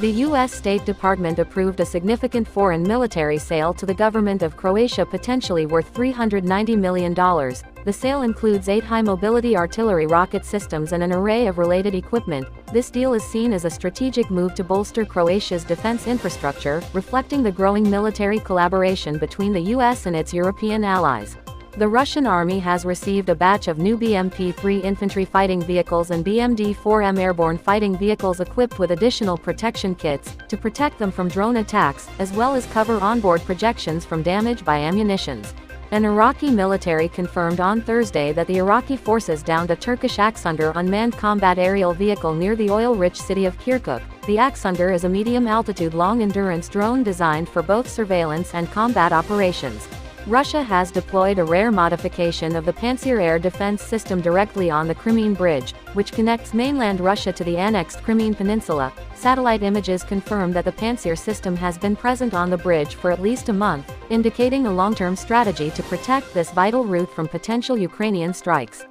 The U.S. State Department approved a significant foreign military sale to the government of Croatia potentially worth $390 million. The sale includes 8 high-mobility artillery rocket systems and an array of related equipment. This deal is seen as a strategic move to bolster Croatia's defense infrastructure, reflecting the growing military collaboration between the U.S. and its European allies. The Russian army has received a batch of new BMP-3 infantry fighting vehicles and BMD-4M airborne fighting vehicles equipped with additional protection kits, to protect them from drone attacks, as well as cover onboard projections from damage by ammunitions. An Iraqi military confirmed on Thursday that the Iraqi forces downed a Turkish Aksunder unmanned combat aerial vehicle near the oil-rich city of Kirkuk. The Aksunder is a medium-altitude long-endurance drone designed for both surveillance and combat operations. Russia has deployed a rare modification of the Pantsir air defense system directly on the Crimean Bridge, which connects mainland Russia to the annexed Crimean Peninsula. Satellite images confirm that the Pantsir system has been present on the bridge for at least a month, indicating a long-term strategy to protect this vital route from potential Ukrainian strikes.